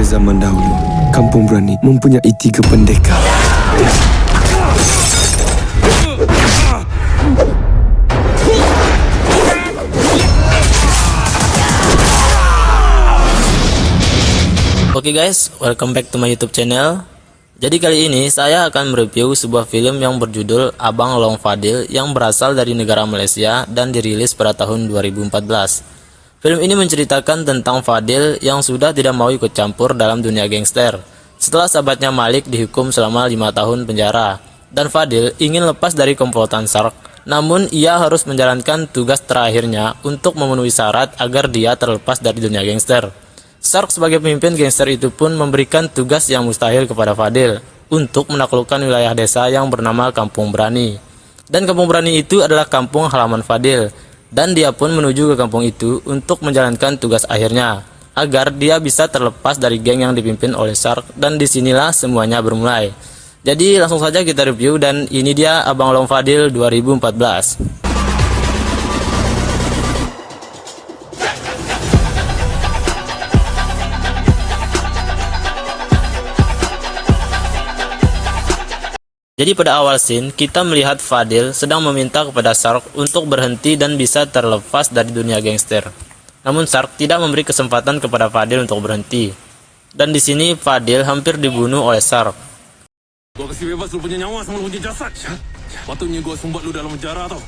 Pada zaman dahulu, Kampung Brani mempunyai 3 pendekar. Oke guys, welcome back to my YouTube channel. Jadi kali ini saya akan mereview sebuah film yang berjudul Abang Long Fadil yang berasal dari negara Malaysia dan dirilis pada tahun 2014. Film ini menceritakan tentang Fadil yang sudah tidak mau ikut campur dalam dunia gangster setelah sahabatnya Malik dihukum selama 5 tahun penjara. Dan Fadil ingin lepas dari komplotan Shark, namun ia harus menjalankan tugas terakhirnya untuk memenuhi syarat agar dia terlepas dari dunia gangster. Shark sebagai pemimpin gangster itu pun memberikan tugas yang mustahil kepada Fadil untuk menaklukkan wilayah desa yang bernama Kampung Brani. Dan Kampung Brani itu adalah kampung halaman Fadil, dan dia pun menuju ke kampung itu untuk menjalankan tugas akhirnya agar dia bisa terlepas dari geng yang dipimpin oleh Shark. Dan disinilah semuanya bermulai. Jadi langsung saja kita review, dan ini dia Abang Long Fadil 2014. Jadi pada awal scene, kita melihat Fadil sedang meminta kepada Shark untuk berhenti dan bisa terlepas dari dunia gangster. Namun Shark tidak memberi kesempatan kepada Fadil untuk berhenti. Dan di sini Fadil hampir dibunuh oleh Shark. Gua kasih bebas lu punya nyawa sama lu punya jasad. Patutnya gua sumbat lu dalam penjara tau.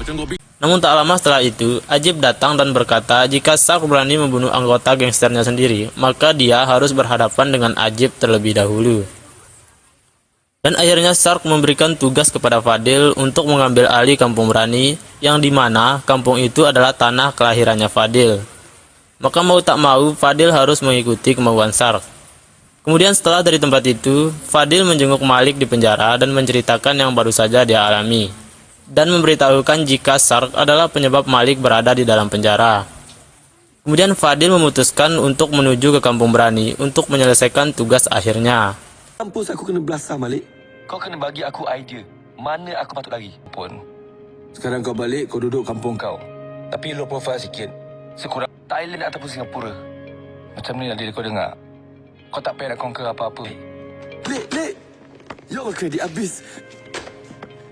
Macam gua. Namun tak lama setelah itu, Ajib datang dan berkata jika Shark berani membunuh anggota gangsternya sendiri, maka dia harus berhadapan dengan Ajib terlebih dahulu. Dan akhirnya Shark memberikan tugas kepada Fadil untuk mengambil alih Kampung Brani, yang dimana kampung itu adalah tanah kelahirannya Fadil. Maka mau tak mau Fadil harus mengikuti kemauan Shark. Kemudian setelah dari tempat itu, Fadil menjenguk Malik di penjara dan menceritakan yang baru saja dia alami, dan memberitahukan jika Shark adalah penyebab Malik berada di dalam penjara. Kemudian Fadil memutuskan untuk menuju ke Kampung Brani untuk menyelesaikan tugas akhirnya. Kampus aku kena belasah, Malik. Kau kena bagi aku idea mana aku patut lari pun. Sekarang kau balik, kau duduk kampung kau. Tapi low profile sikit. Sekurang Thailand ataupun Singapura. Macam ni lah diri kau dengar. Kau tak payah nak conquer apa-apa. Lek. Ya Allah, kredit habis.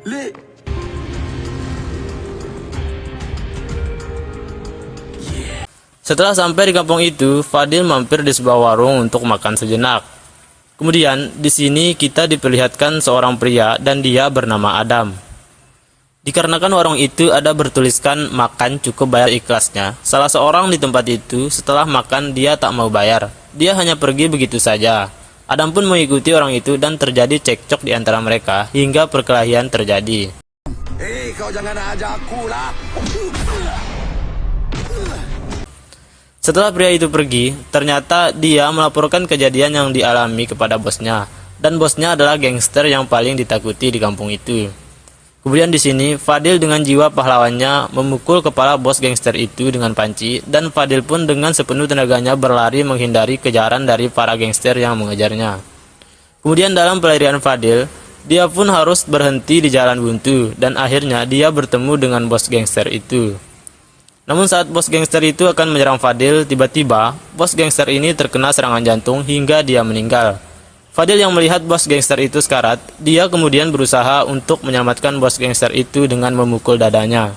Lek. Setelah sampai di kampung itu, Fadil mampir di sebuah warung untuk makan sejenak. Kemudian di sini kita diperlihatkan seorang pria dan dia bernama Adam. Dikarenakan warung itu ada bertuliskan makan cukup bayar ikhlasnya, salah seorang di tempat itu setelah makan dia tak mau bayar. Dia hanya pergi begitu saja. Adam pun mengikuti orang itu dan terjadi cekcok di antara mereka hingga perkelahian terjadi. Kau jangan ajak aku lah. Setelah pria itu pergi, ternyata dia melaporkan kejadian yang dialami kepada bosnya, dan bosnya adalah gangster yang paling ditakuti di kampung itu. Kemudian di sini Fadil dengan jiwa pahlawannya memukul kepala bos gangster itu dengan panci, dan Fadil pun dengan sepenuh tenaganya berlari menghindari kejaran dari para gangster yang mengejarnya. Kemudian dalam pelarian Fadil, dia pun harus berhenti di jalan buntu, dan akhirnya dia bertemu dengan bos gangster itu. Namun saat bos gangster itu akan menyerang Fadil, tiba-tiba bos gangster ini terkena serangan jantung hingga dia meninggal. Fadil yang melihat bos gangster itu sekarat, dia kemudian berusaha untuk menyelamatkan bos gangster itu dengan memukul dadanya.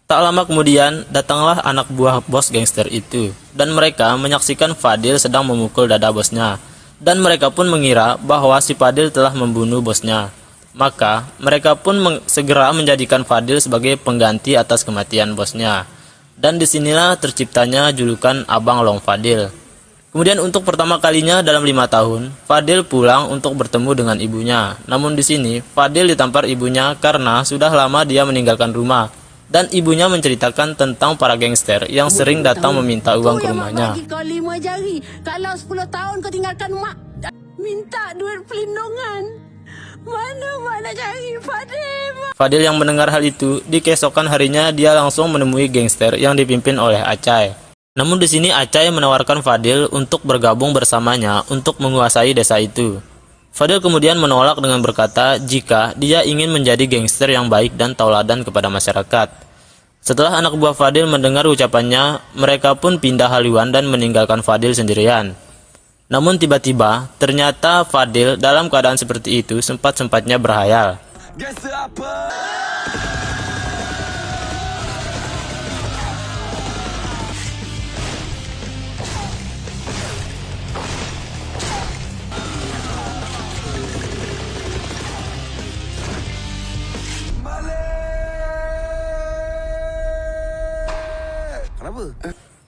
Tak lama kemudian, datanglah anak buah bos gangster itu, dan mereka menyaksikan Fadil sedang memukul dada bosnya, dan mereka pun mengira bahwa si Fadil telah membunuh bosnya. Maka mereka pun segera menjadikan Fadil sebagai pengganti atas kematian bosnya. Dan disinilah terciptanya julukan Abang Long Fadil. Kemudian untuk pertama kalinya dalam 5 tahun, Fadil pulang untuk bertemu dengan ibunya. Namun di sini Fadil ditampar ibunya karena sudah lama dia meninggalkan rumah. Dan ibunya menceritakan tentang para gangster yang sering datang meminta uang ke rumahnya. Kau 5 jari. Kalau 10 tahun kau tinggalkan mak, minta duit pelindungan. Mana nak cari Fadil? Fadil yang mendengar hal itu, di keesokan harinya dia langsung menemui gangster yang dipimpin oleh Acai. Namun di sini Acai menawarkan Fadil untuk bergabung bersamanya untuk menguasai desa itu. Fadil kemudian menolak dengan berkata jika dia ingin menjadi gangster yang baik dan tauladan kepada masyarakat. Setelah anak buah Fadil mendengar ucapannya, mereka pun pindah haluan dan meninggalkan Fadil sendirian. Namun tiba-tiba, ternyata Fadil dalam keadaan seperti itu sempat-sempatnya berhayal.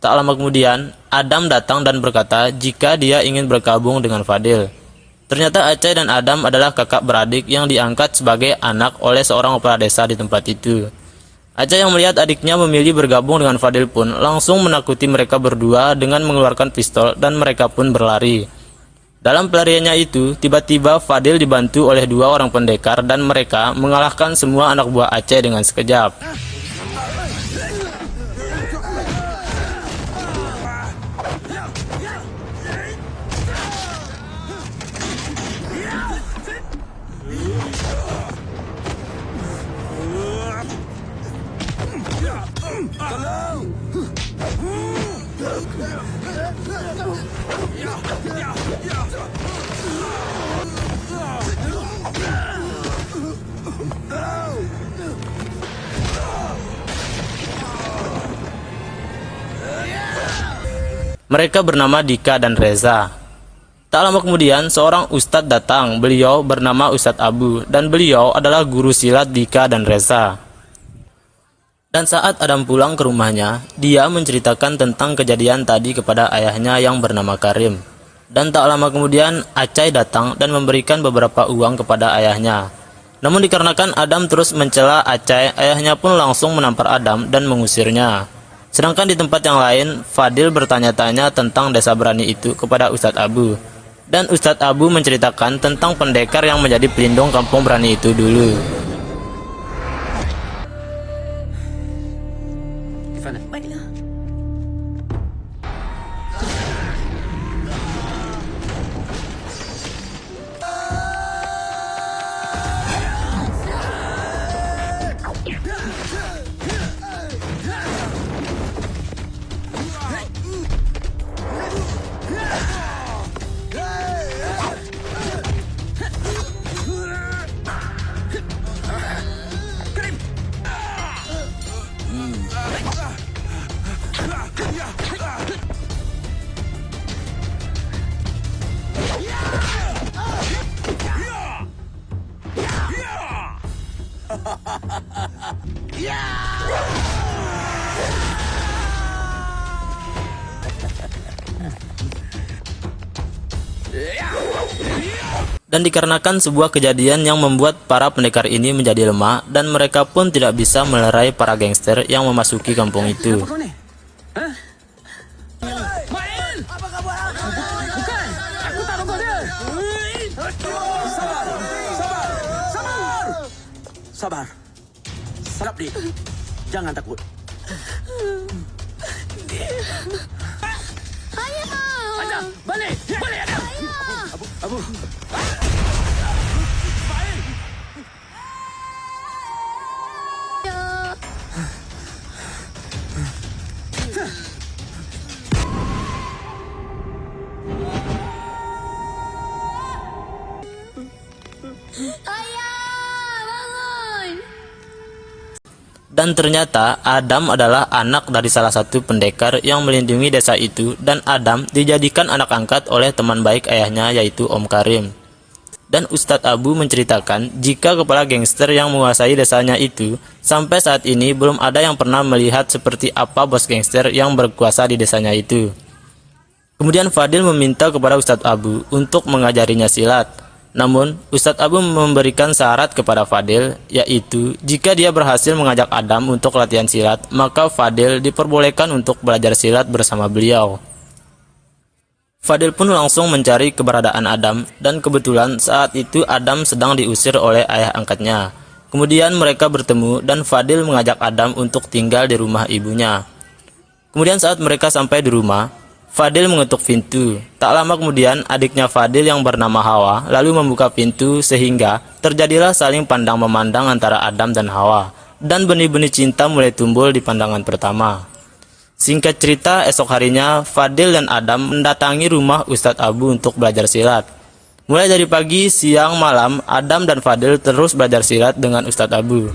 Tak lama kemudian, Adam datang dan berkata jika dia ingin bergabung dengan Fadil. Ternyata Acai dan Adam adalah kakak beradik yang diangkat sebagai anak oleh seorang kepala desa di tempat itu. Acai yang melihat adiknya memilih bergabung dengan Fadil pun langsung menakuti mereka berdua dengan mengeluarkan pistol dan mereka pun berlari. Dalam pelariannya itu, tiba-tiba Fadil dibantu oleh 2 orang pendekar dan mereka mengalahkan semua anak buah Acai dengan sekejap. Mereka bernama Dika dan Reza. Tak lama kemudian, seorang ustadz datang. Beliau bernama Ustadz Abu, dan beliau adalah guru silat Dika dan Reza. Dan saat Adam pulang ke rumahnya, dia menceritakan tentang kejadian tadi kepada ayahnya yang bernama Karim. Dan tak lama kemudian, Acai datang dan memberikan beberapa uang kepada ayahnya. Namun dikarenakan Adam terus mencela Acai, ayahnya pun langsung menampar Adam dan mengusirnya. Sedangkan di tempat yang lain, Fadil bertanya-tanya tentang desa berani itu kepada Ustadz Abu. Dan Ustadz Abu menceritakan tentang pendekar yang menjadi pelindung kampung berani itu dulu. Baiklah. Dan dikarenakan sebuah kejadian yang membuat para pendekar ini menjadi lemah dan mereka pun tidak bisa melerai para gangster yang memasuki kampung itu. Sabar. Sarap dik. Jangan takut. Ayah! Adam, balik! Balik Adam! Abu. Dan ternyata Adam adalah anak dari salah satu pendekar yang melindungi desa itu, dan Adam dijadikan anak angkat oleh teman baik ayahnya yaitu Om Karim. Dan Ustadz Abu menceritakan jika kepala gangster yang menguasai desanya itu sampai saat ini belum ada yang pernah melihat seperti apa bos gangster yang berkuasa di desanya itu. Kemudian Fadil meminta kepada Ustadz Abu untuk mengajarinya silat. Namun, Ustadz Abu memberikan syarat kepada Fadil, yaitu jika dia berhasil mengajak Adam untuk latihan silat, maka Fadil diperbolehkan untuk belajar silat bersama beliau. Fadil pun langsung mencari keberadaan Adam, dan kebetulan saat itu Adam sedang diusir oleh ayah angkatnya. Kemudian mereka bertemu dan Fadil mengajak Adam untuk tinggal di rumah ibunya. Kemudian saat mereka sampai di rumah, Fadil mengetuk pintu. Tak lama kemudian adiknya Fadil yang bernama Hawa lalu membuka pintu sehingga terjadilah saling pandang memandang antara Adam dan Hawa, dan benih-benih cinta mulai tumbuh di pandangan pertama. Singkat cerita, esok harinya Fadil dan Adam mendatangi rumah Ustadz Abu untuk belajar silat. Mulai dari pagi, siang, malam, Adam dan Fadil terus belajar silat dengan Ustadz Abu.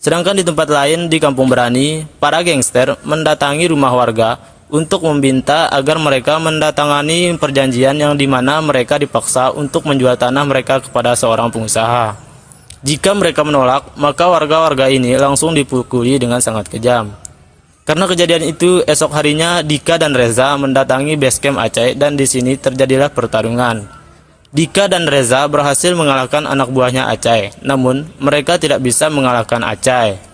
Sedangkan di tempat lain di Kampung Berani, para gangster mendatangi rumah warga untuk meminta agar mereka mendatangani perjanjian yang dimana mereka dipaksa untuk menjual tanah mereka kepada seorang pengusaha. Jika mereka menolak, maka warga-warga ini langsung dipukuli dengan sangat kejam. Karena kejadian itu, esok harinya Dika dan Reza mendatangi basecamp Aceh dan di sini terjadilah pertarungan. Dika dan Reza berhasil mengalahkan anak buahnya Aceh, namun mereka tidak bisa mengalahkan Aceh.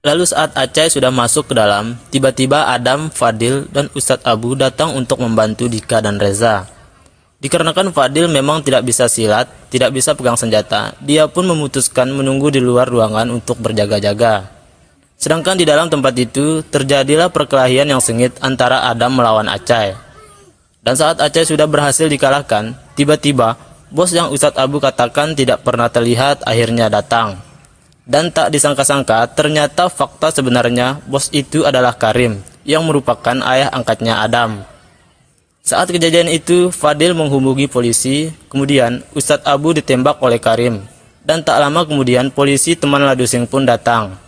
Lalu saat Aceh sudah masuk ke dalam, tiba-tiba Adam, Fadil, dan Ustadz Abu datang untuk membantu Dika dan Reza. Dikarenakan Fadil memang tidak bisa silat, tidak bisa pegang senjata, dia pun memutuskan menunggu di luar ruangan untuk berjaga-jaga. Sedangkan di dalam tempat itu, terjadilah perkelahian yang sengit antara Adam melawan Aceh. Dan saat Aceh sudah berhasil dikalahkan, tiba-tiba, bos yang Ustadz Abu katakan tidak pernah terlihat akhirnya datang. Dan tak disangka-sangka, ternyata fakta sebenarnya bos itu adalah Karim, yang merupakan ayah angkatnya Adam. Saat kejadian itu, Fadil menghubungi polisi, kemudian Ustadz Abu ditembak oleh Karim. Dan tak lama kemudian polisi teman Ladusing pun datang.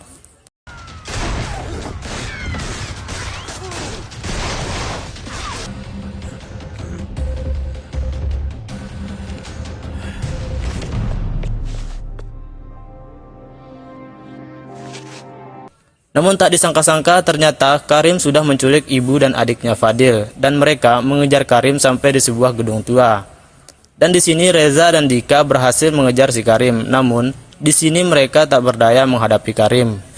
Namun tak disangka-sangka ternyata Karim sudah menculik ibu dan adiknya Fadil dan mereka mengejar Karim sampai di sebuah gedung tua. Dan di sini Reza dan Dika berhasil mengejar si Karim, namun di sini mereka tak berdaya menghadapi Karim.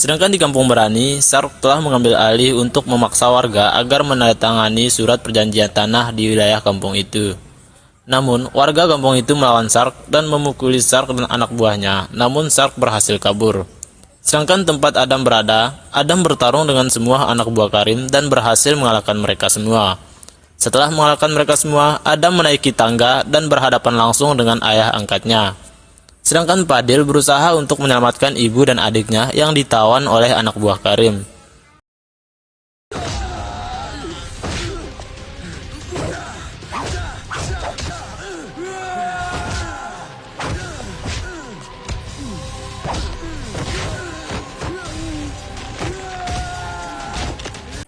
Sedangkan di Kampung Berani, Sark telah mengambil alih untuk memaksa warga agar menandatangani surat perjanjian tanah di wilayah kampung itu. Namun, warga kampung itu melawan Sark dan memukuli Sark dan anak buahnya, namun Sark berhasil kabur. Sedangkan tempat Adam berada, Adam bertarung dengan semua anak buah Karim dan berhasil mengalahkan mereka semua. Setelah mengalahkan mereka semua, Adam menaiki tangga dan berhadapan langsung dengan ayah angkatnya. Sedangkan Fadil berusaha untuk menyelamatkan ibu dan adiknya yang ditawan oleh anak buah Karim.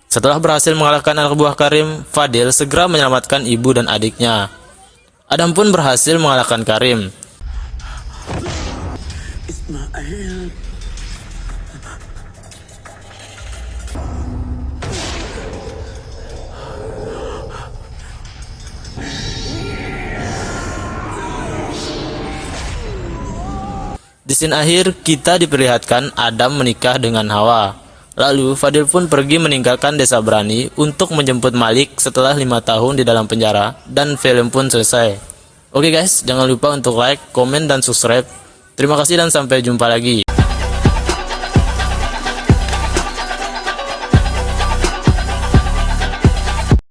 Setelah berhasil mengalahkan anak buah Karim, Fadil segera menyelamatkan ibu dan adiknya. Adam pun berhasil mengalahkan Karim. Ismail. Di scene akhir, kita diperlihatkan Adam menikah dengan Hawa. Lalu, Fadil pun pergi meninggalkan desa Berani untuk menjemput Malik setelah 5 tahun di dalam penjara, dan film pun selesai. Oke guys, jangan lupa untuk like, komen, dan subscribe. Terima kasih dan sampai jumpa lagi.